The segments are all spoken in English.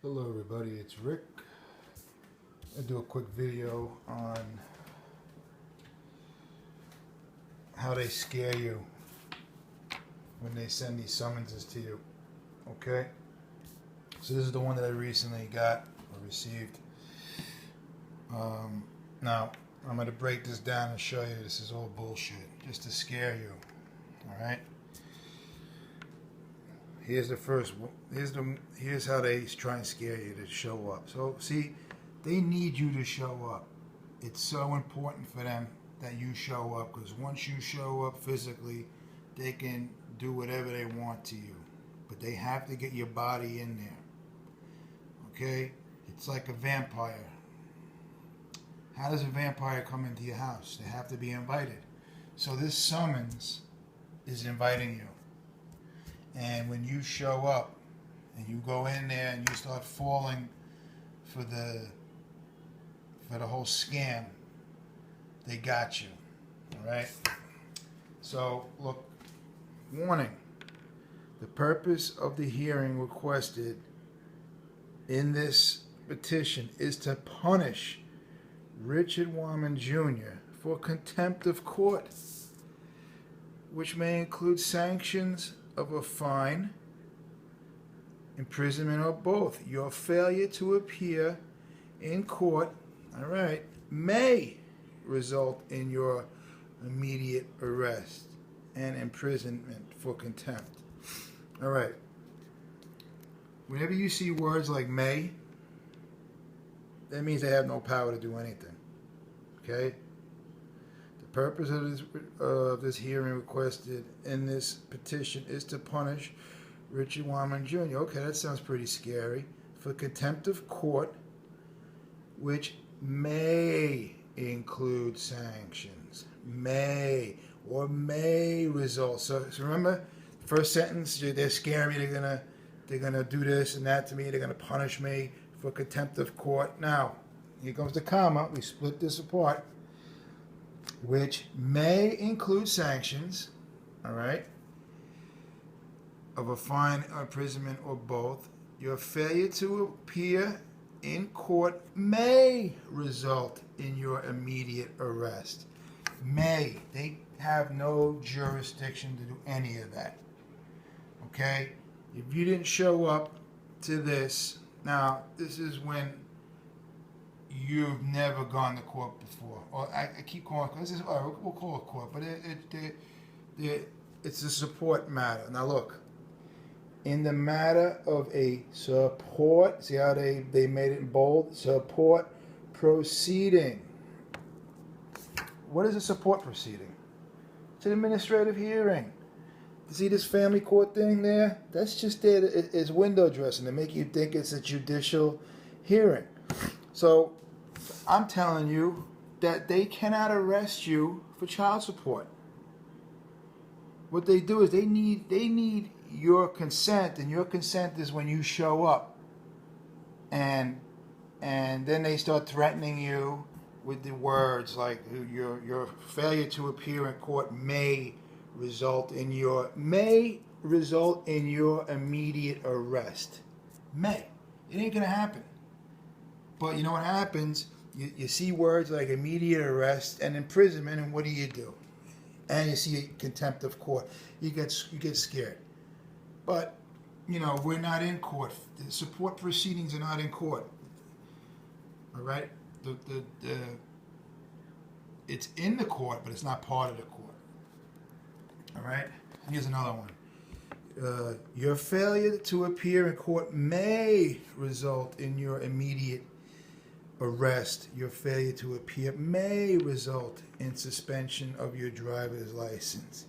Hello everybody, it's Rick. I'll do a quick video on how they scare you when they send these summonses to you. Okay? So this is the one that I recently got or received. Now, I'm going to break this down and show you this is all bullshit, just to scare you. Alright? Here's the first. Here's how they try and scare you to show up. So see, they need you to show up. It's so important for them that you show up, because once you show up physically, they can do whatever they want to you. But they have to get your body in there. Okay? It's like a vampire. How does a vampire come into your house? They have to be invited. So this summons is inviting you. And when you show up and you go in there and you start falling for the whole scam, they got you. Alright? So look, warning. The purpose of the hearing requested in this petition is to punish Richard Wamman Jr. for contempt of court, which may include sanctions of a fine, imprisonment, or both. Your failure to appear in court, all right, may result in your immediate arrest and imprisonment for contempt. All right. Whenever you see words like may, that means they have no power to do anything. Okay? The purpose of this hearing requested in this petition is to punish Richard Wamman Jr. Okay, that sounds pretty scary. For contempt of court, which may include sanctions. May result. So remember, first sentence, they're scaring me. They're gonna do this and that to me. They're gonna punish me for contempt of court. Now, here comes the comma. We split this apart. Which may include sanctions, all right, of a fine, or imprisonment, or both. Your failure to appear in court may result in your immediate arrest. May. They have no jurisdiction to do any of that. Okay? If you didn't show up to this, now, this is when you've never gone to court before, or I keep calling it, this is, we'll call it court, but it's a support matter. Now look, in the matter of a support, see how they made it in bold, support proceeding. What is a support proceeding? It's an administrative hearing. See this family court thing there? That's just there as window dressing to make you think it's a judicial hearing. So I'm telling you that they cannot arrest you for child support. What they do is they need your consent, and your consent is when you show up. And then they start threatening you with the words like your failure to appear in court may result in your immediate arrest. May. It ain't gonna happen. But you know what happens? You see words like immediate arrest and imprisonment, and what do? And you see contempt of court. You get scared. But we're not in court. The support proceedings are not in court. All right. It's in the court, but it's not part of the court. All right. Here's another one. Your failure to appear in court may result in your immediate arrest. Your failure to appear may result in suspension of your driver's license.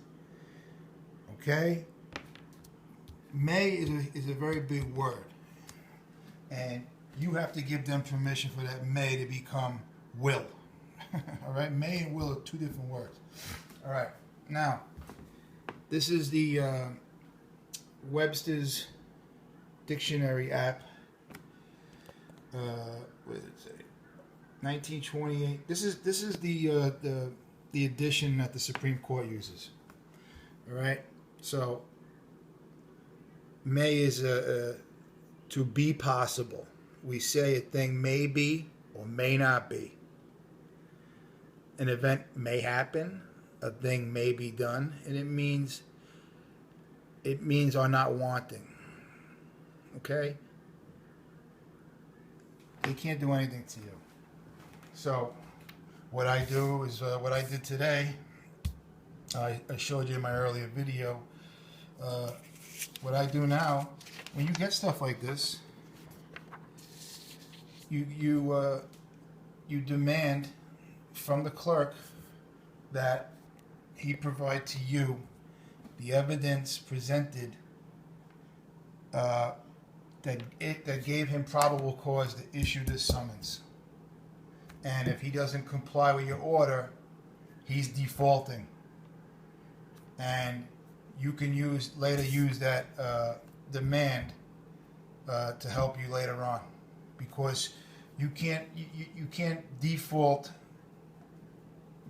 Okay? May is a very big word. And you have to give them permission for that may to become will. All right? May and will are two different words. All right. Now, this is the Webster's Dictionary app. What did it say? 1928. This is the edition that the Supreme Court uses. All right. So May is to be possible. We say a thing may be or may not be. An event may happen, a thing may be done, and it means are not wanting. Okay? They can't do anything to you. So what I do is what I did today. I showed you in my earlier video. What I do now, when you get stuff like this, you demand from the clerk that he provide to you the evidence presented that gave him probable cause to issue this summons. And if he doesn't comply with your order, he's defaulting. And you can later use that demand to help you later on, because you can't default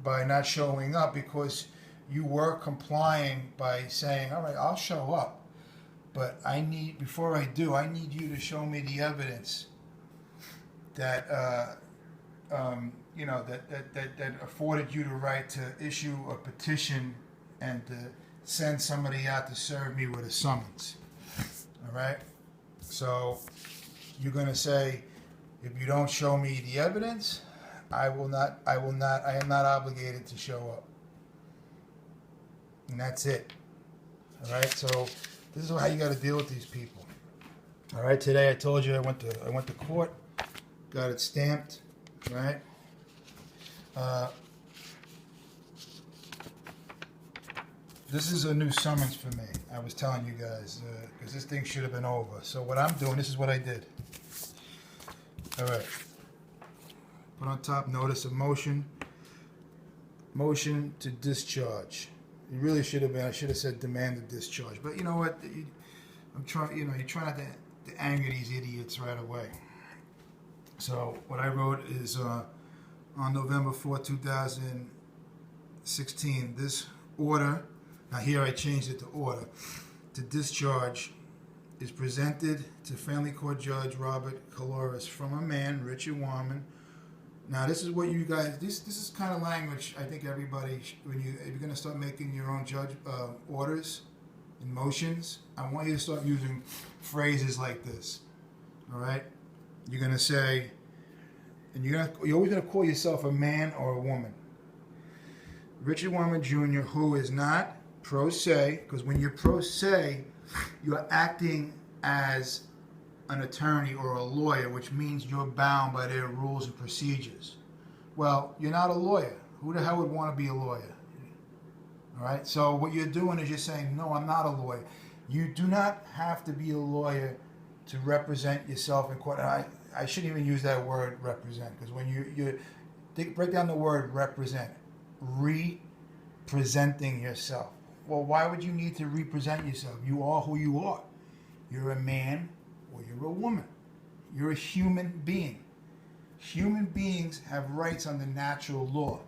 by not showing up, because you were complying by saying, all right, I'll show up, but before I do, I need you to show me the evidence that that afforded you the right to issue a petition and to send somebody out to serve me with a summons. All right? So you're going to say, if you don't show me the evidence, I am not obligated to show up. And that's it. All right? So this is how you got to deal with these people. All right? Today I told you I went to court, got it stamped, right? This is a new summons for me. I was telling you guys, because this thing should have been over. So what I'm doing, this is what I did. All right. Put on top, notice of motion. Motion to discharge. It really should have been, I should have said demand of discharge. But you know what? I'm trying, you try not to anger these idiots right away. So what I wrote is on November 4, 2016, this order, now here I changed it to order, to discharge is presented to Family Court Judge Robert Caloris from a man, Richard Warman. Now this is what you guys, this is kind of language I think everybody, if you're going to start making your own orders and motions, I want you to start using phrases like this. All right? You're going to say, and you're always going to call yourself a man or a woman. Richard Warman Jr., who is not pro se, because when you're pro se, you're acting as an attorney or a lawyer, which means you're bound by their rules and procedures. Well, you're not a lawyer. Who the hell would want to be a lawyer? All right? So what you're doing is you're saying, no, I'm not a lawyer. You do not have to be a lawyer to represent yourself in court. And I shouldn't even use that word represent, because when you break down the word represent, representing yourself. Well, why would you need to represent yourself? You are who you are. You're a man or you're a woman. You're a human being. Human beings have rights under natural law.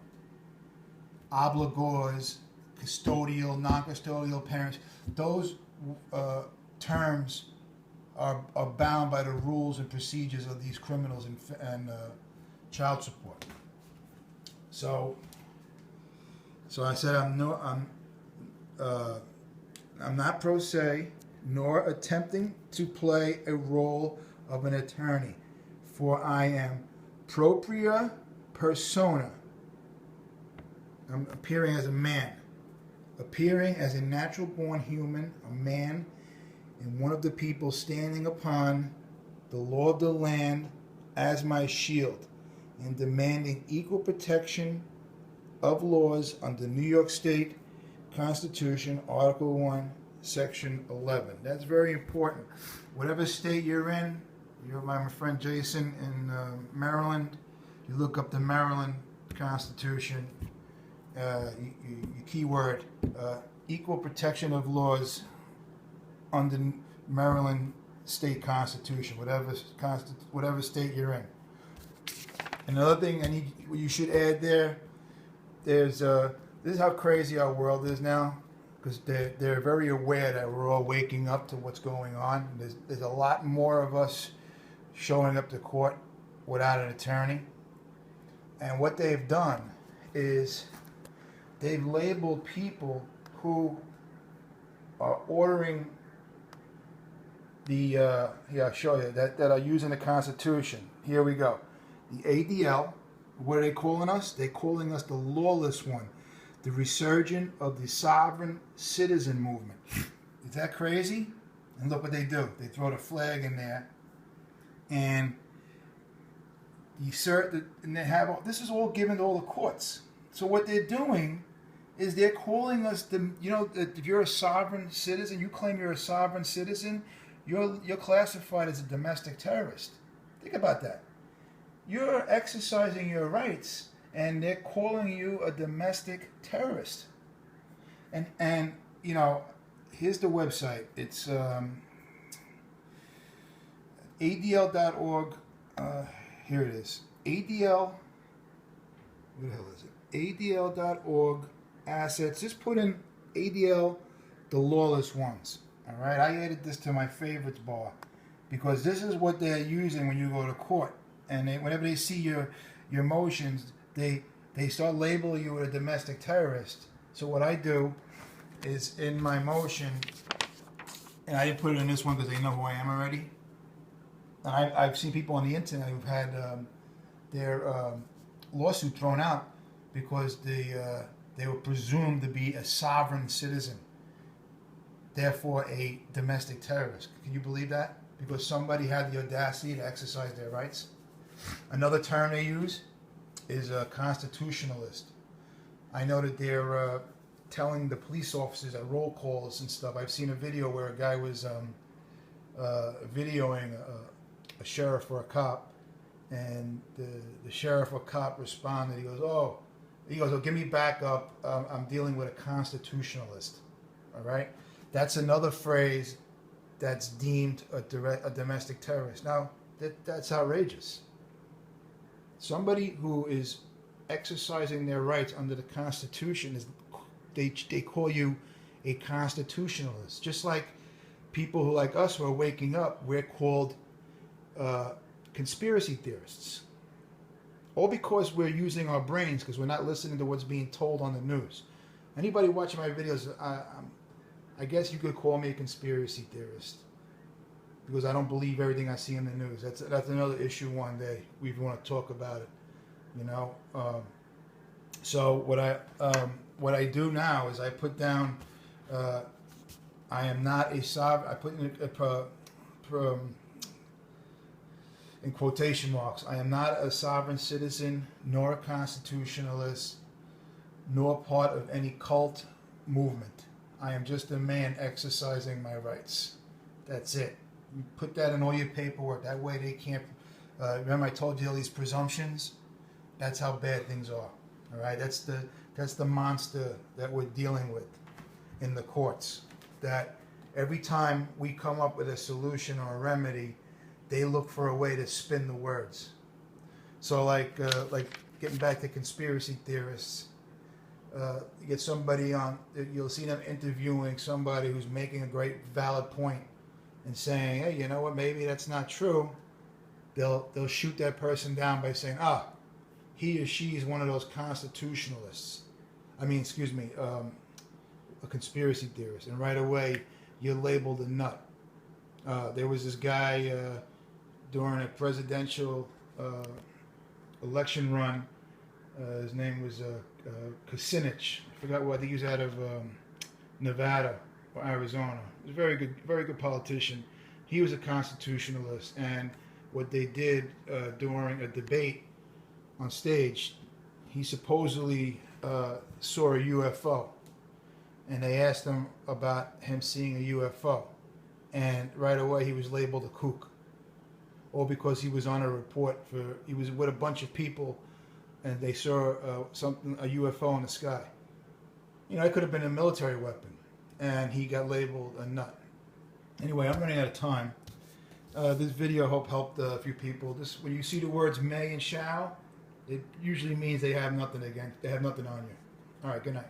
Obligors, custodial, non-custodial parents, those terms are bound by the rules and procedures of these criminals and child support. So I said I'm not pro se, nor attempting to play a role of an attorney, for I am propria persona. I'm appearing as a man, appearing as a natural-born human, a man, and one of the people standing upon the law of the land as my shield, and demanding equal protection of laws under New York State Constitution, Article 1, Section 11. That's very important. Whatever state you're in, you're my friend Jason in Maryland, you look up the Maryland Constitution, you keyword equal protection of laws under Maryland State Constitution, whatever state you're in. Another thing you should add there's this is how crazy our world is now, because they're very aware that we're all waking up to what's going on. There's a lot more of us showing up to court without an attorney. And what they've done is they've labeled people who are ordering here I'll show you, that are using the Constitution. Here we go. The ADL, what are they calling us? They're calling us the lawless one. The resurgence of the sovereign citizen movement. Is that crazy? And look what they do. They throw the flag in there. And and they have this is all given to all the courts. So what they're doing is they're calling us if you're a sovereign citizen, you claim you're a sovereign citizen, you're classified as a domestic terrorist. Think about that. You're exercising your rights, and they're calling you a domestic terrorist. And here's the website. It's ADL.org. Here it is. ADL. What the hell is it? ADL.org assets. Just put in ADL, the lawless ones. All right. I added this to my favorites bar because this is what they're using when you go to court. And whenever they see your motions, they start labeling you a domestic terrorist. So what I do is in my motion, and I didn't put it in this one because they know who I am already. And I've seen people on the internet who've had their lawsuit thrown out because they were presumed to be a sovereign citizen, therefore a domestic terrorist. Can you believe that? Because somebody had the audacity to exercise their rights. Another term they use is a constitutionalist. I know that they're telling the police officers at roll calls and stuff. I've seen a video where a guy was videoing a sheriff or a cop, and the sheriff or cop responded. He goes, oh, give me backup. I'm dealing with a constitutionalist. All right? That's another phrase that's deemed a domestic terrorist. Now, that's outrageous. Somebody who is exercising their rights under the Constitution, they call you a constitutionalist. Just like people who, like us, who are waking up, we're called conspiracy theorists. All because we're using our brains, because we're not listening to what's being told on the news. Anybody watching my videos, I guess you could call me a conspiracy theorist, because I don't believe everything I see in the news. That's another issue one day. We want to talk about it, So what I do now is I put down, I am not a sovereign. I put in quotation marks. I am not a sovereign citizen, nor a constitutionalist, nor part of any cult movement. I am just a man exercising my rights. That's it. You put that in all your paperwork. That way they can't. Remember I told you all these presumptions? That's how bad things are. All right? That's the monster that we're dealing with in the courts. That every time we come up with a solution or a remedy, they look for a way to spin the words. So like getting back to conspiracy theorists, you get somebody on, you'll see them interviewing somebody who's making a great valid point and saying, hey, you know what, maybe that's not true. They'll shoot that person down by saying, he or she is one of those constitutionalists. A conspiracy theorist. And right away, you're labeled a nut. There was this guy during a presidential election run. His name was Kucinich. I forgot what. I think he was out of Nevada or Arizona. He was a very good politician. He was a constitutionalist, and what they did during a debate on stage, he supposedly saw a UFO, and they asked him about him seeing a UFO, and right away he was labeled a kook, all because he was on a report he was with a bunch of people, and they saw a UFO in the sky. It could have been a military weapon, and he got labeled a nut. Anyway, I'm running out of time. This video, I hope, helped a few people. When you see the words may and shall, it usually means they have nothing on you. All right, good night.